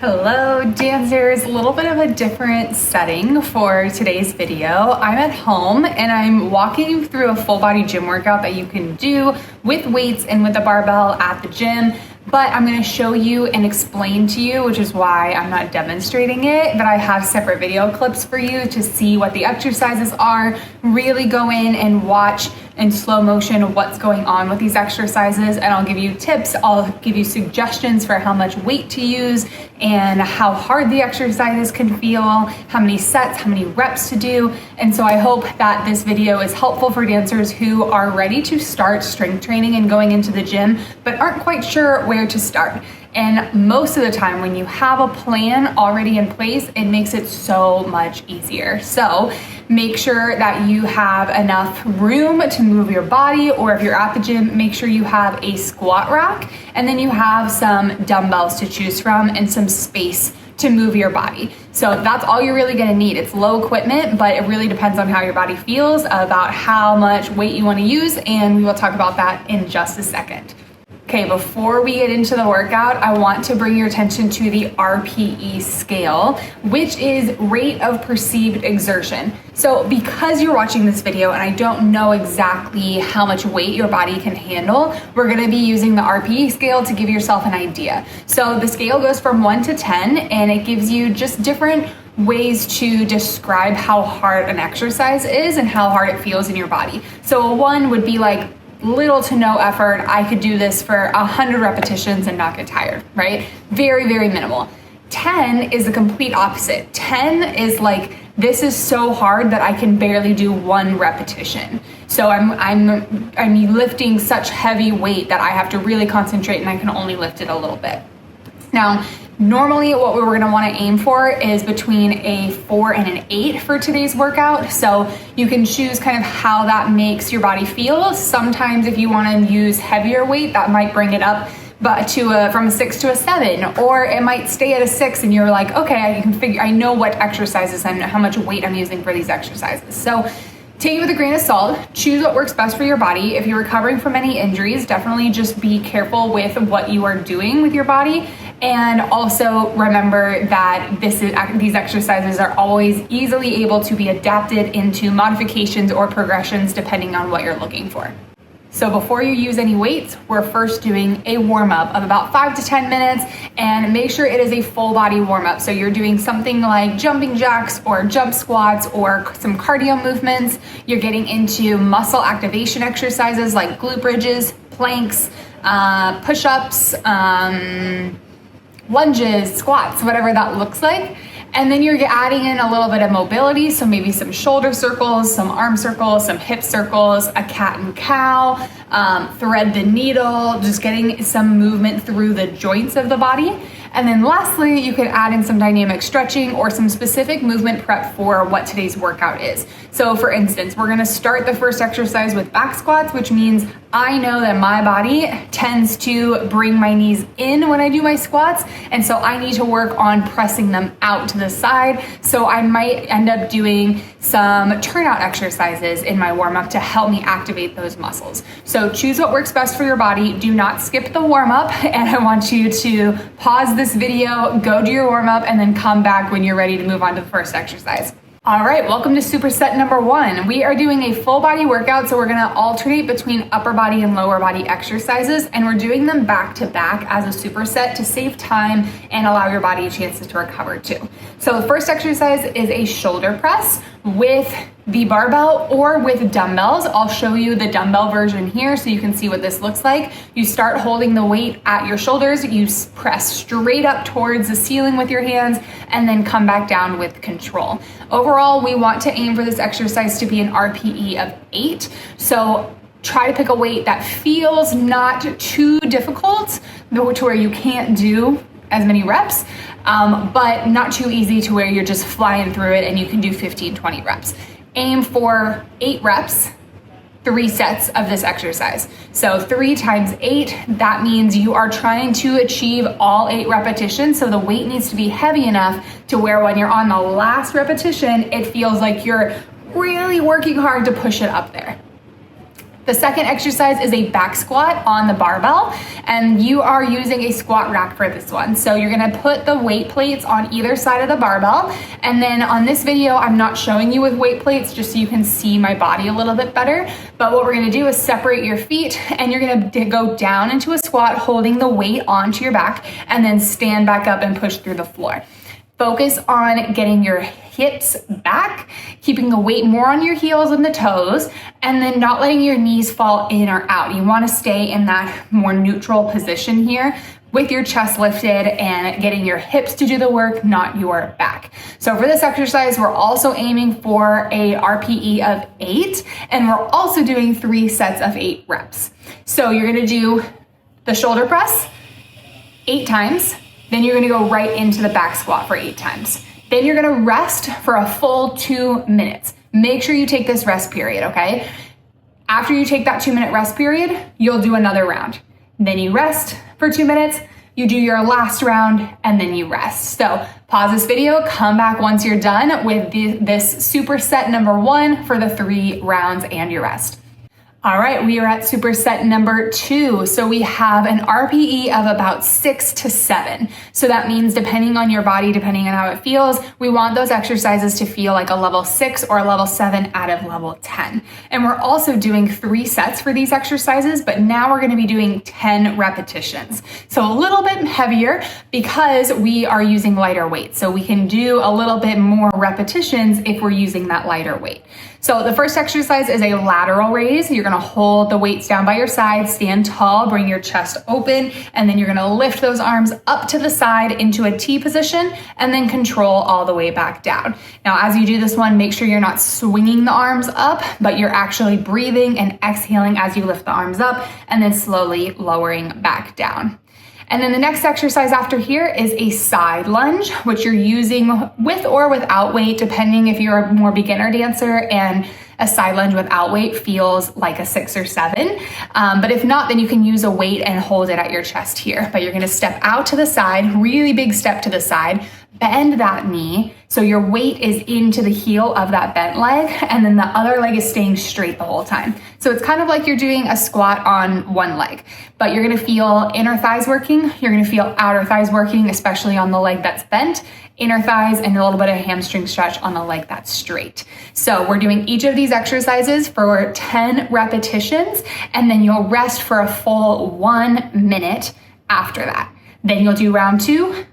Hello dancers, a little bit of a different setting for today's video. I'm at home and I'm walking you through a full body gym workout that you can do with weights and with a barbell at the gym. But I'm gonna show you and explain to you, which is why I'm not demonstrating it, but I have separate video clips for you to see what the exercises are, really go in and watch in slow motion what's going on with these exercises, and I'll give you tips, I'll give you suggestions for how much weight to use and how hard the exercises can feel, how many sets, how many reps to do. And so I hope that this video is helpful for dancers who are ready to start strength training and going into the gym, but aren't quite sure where to start. And most of the time when you have a plan already in place, it makes it so much easier. So make sure that you have enough room to move your body, or if you're at the gym, make sure you have a squat rack and then you have some dumbbells to choose from and some space to move your body. So that's all you're really gonna need. It's low equipment, but it really depends on how your body feels about how much weight you wanna use, and we will talk about that in just a second. Okay, before we get into the workout, I want to bring your attention to the RPE scale, which is rate of perceived exertion. So because you're watching this video and I don't know exactly how much weight your body can handle, we're gonna be using the RPE scale to give yourself an idea. So the scale goes from 1 to 10 and it gives you just different ways to describe how hard an exercise is and how hard it feels in your body. So a 1 would be like, little to no effort, I could do this for 100 repetitions and not get tired, right? Very, very minimal. 10 is the complete opposite. 10 is like, this is so hard that I can barely do 1 repetition. So I'm lifting such heavy weight that I have to really concentrate and I can only lift it a little bit. Now, normally what we're gonna wanna aim for is between a 4 and an 8 for today's workout. So you can choose kind of how that makes your body feel. Sometimes if you wanna use heavier weight, that might bring it up but from a 6 to a 7, or it might stay at a 6 and you're like, okay, I know what exercises and how much weight I'm using for these exercises. So take it with a grain of salt, choose what works best for your body. If you're recovering from any injuries, definitely just be careful with what you are doing with your body. And also remember that these exercises are always easily able to be adapted into modifications or progressions depending on what you're looking for. So before you use any weights, we're first doing a warm-up of about 5 to 10 minutes, and make sure it is a full body warm-up. So you're doing something like jumping jacks or jump squats or some cardio movements. You're getting into muscle activation exercises like glute bridges, planks, push-ups, lunges, squats, whatever that looks like. And then you're adding in a little bit of mobility, so maybe some shoulder circles, some arm circles, some hip circles, a cat and cow, thread the needle, just getting some movement through the joints of the body. And then lastly, you could add in some dynamic stretching or some specific movement prep for what today's workout is. So for instance, we're gonna start the first exercise with back squats, which means I know that my body tends to bring my knees in when I do my squats, and so I need to work on pressing them out to the side. So I might end up doing some turnout exercises in my warm-up to help me activate those muscles. So choose what works best for your body. Do not skip the warm-up, and I want you to pause this video, go do your warm-up, and then come back when you're ready to move on to the first exercise. All right, welcome to superset number 1. We are doing a full body workout, so we're gonna alternate between upper body and lower body exercises, and we're doing them back to back as a superset to save time and allow your body a chance to recover too. So the first exercise is a shoulder press with the barbell or with dumbbells. I'll show you the dumbbell version here so you can see what this looks like. You start holding the weight at your shoulders, you press straight up towards the ceiling with your hands, and then come back down with control. Overall, we want to aim for this exercise to be an RPE of 8. So try to pick a weight that feels not too difficult, to where you can't do as many reps, but not too easy to where you're just flying through it and you can do 15, 20 reps. Aim for 8 reps, 3 sets of this exercise. So 3 times 8, that means you are trying to achieve all 8 repetitions. So the weight needs to be heavy enough to where when you're on the last repetition, it feels like you're really working hard to push it up there. The second exercise is a back squat on the barbell, and you are using a squat rack for this one. So you're gonna put the weight plates on either side of the barbell, and then on this video, I'm not showing you with weight plates just so you can see my body a little bit better, but what we're gonna do is separate your feet, and you're gonna go down into a squat holding the weight onto your back, and then stand back up and push through the floor. Focus on getting your hips back, keeping the weight more on your heels and the toes, and then not letting your knees fall in or out. You wanna stay in that more neutral position here with your chest lifted and getting your hips to do the work, not your back. So for this exercise, we're also aiming for a RPE of 8, and we're also doing 3 sets of 8 reps. So you're gonna do the shoulder press 8 times, then you're gonna go right into the back squat for 8 times. Then you're gonna rest for a full 2 minutes. Make sure you take this rest period, okay? After you take that 2-minute rest period, you'll do another round. Then you rest for 2 minutes, you do your last round, and then you rest. So pause this video, come back once you're done with this superset number 1 for the 3 rounds and your rest. All right, we are at superset number 2. So we have an RPE of about 6 to 7. So that means depending on your body, depending on how it feels, we want those exercises to feel like a level 6 or a level 7 out of level 10. And we're also doing 3 sets for these exercises, but now we're gonna be doing 10 repetitions. So a little bit heavier because we are using lighter weight. So we can do a little bit more repetitions if we're using that lighter weight. So the first exercise is a lateral raise. You're gonna hold the weights down by your side, stand tall, bring your chest open, and then you're gonna lift those arms up to the side into a T position, and then control all the way back down. Now, as you do this one, make sure you're not swinging the arms up, but you're actually breathing and exhaling as you lift the arms up, and then slowly lowering back down. And then the next exercise after here is a side lunge, which you're using with or without weight, depending if you're a more beginner dancer and a side lunge without weight feels like a 6 or 7. But if not, then you can use a weight and hold it at your chest here. But you're gonna step out to the side, really big step to the side, bend that knee so your weight is into the heel of that bent leg, and then the other leg is staying straight the whole time. So it's kind of like you're doing a squat on one leg, but you're gonna feel inner thighs working, you're gonna feel outer thighs working, especially on the leg that's bent, inner thighs, and a little bit of hamstring stretch on the leg that's straight. So we're doing each of these exercises for 10 repetitions, and then you'll rest for a full 1 minute after that. Then you'll do round 2,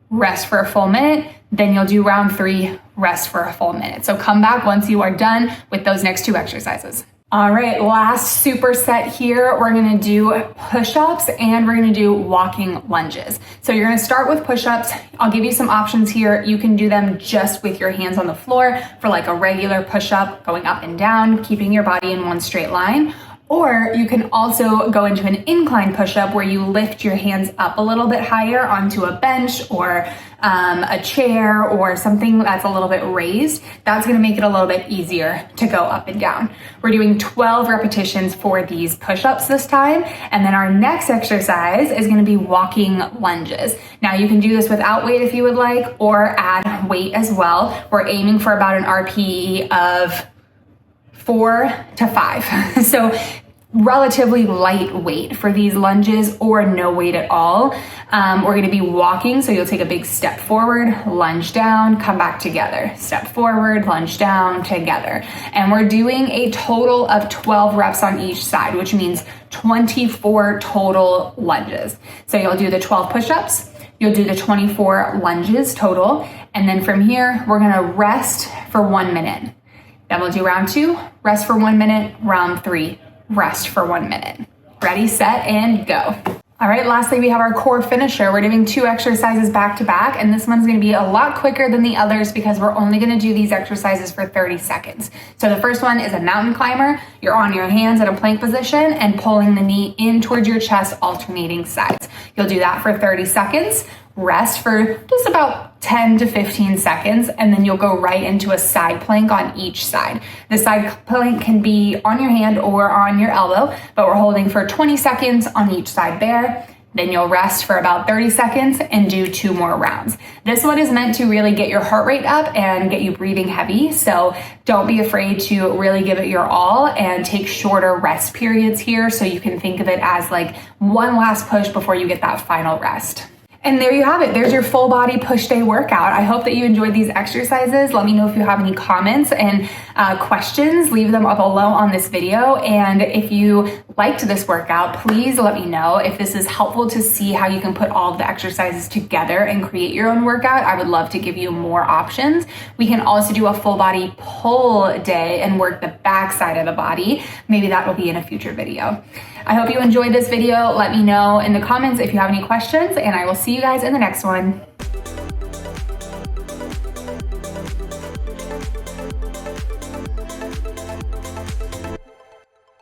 rest for a full minute, then you'll do round 3, rest for a full minute. So come back once you are done with those next 2 exercises. All right, last superset here, we're gonna do push-ups and we're gonna do walking lunges. So you're gonna start with push-ups. I'll give you some options here. You can do them just with your hands on the floor for like a regular push-up, going up and down, keeping your body in one straight line. Or you can also go into an incline push-up where you lift your hands up a little bit higher onto a bench or a chair or something that's a little bit raised. That's gonna make it a little bit easier to go up and down. We're doing 12 repetitions for these push-ups this time. And then our next exercise is gonna be walking lunges. Now you can do this without weight if you would like, or add weight as well. We're aiming for about an RPE of 4 to 5. So relatively lightweight for these lunges, or no weight at all. We're gonna be walking, so you'll take a big step forward, lunge down, come back together. Step forward, lunge down, together. And we're doing a total of 12 reps on each side, which means 24 total lunges. So you'll do the 12 push-ups, you'll do the 24 lunges total, and then from here, we're gonna rest for 1 minute. Then we'll do round 2, rest for 1 minute, round 3, rest for 1 minute. Ready, set, and go. All right, lastly, we have our core finisher. We're doing 2 exercises back to back, and this one's gonna be a lot quicker than the others because we're only gonna do these exercises for 30 seconds. So the first one is a mountain climber. You're on your hands in a plank position and pulling the knee in towards your chest, alternating sides. You'll do that for 30 seconds. Rest for just about 10 to 15 seconds, and then you'll go right into a side plank on each side. The side plank can be on your hand or on your elbow, but we're holding for 20 seconds on each side there. Then you'll rest for about 30 seconds and do 2 more rounds. This one is meant to really get your heart rate up and get you breathing heavy. So don't be afraid to really give it your all and take shorter rest periods here. So you can think of it as like one last push before you get that final rest. And there you have it. There's your full body push day workout. I hope that you enjoyed these exercises. Let me know if you have any comments and questions. Leave them up below on this video. And if you liked this workout, please let me know if this is helpful to see how you can put all of the exercises together and create your own workout. I would love to give you more options. We can also do a full body pull day and work the back side of the body. Maybe that will be in a future video. I hope you enjoyed this video. Let me know in the comments if you have any questions, and I will see you guys in the next one.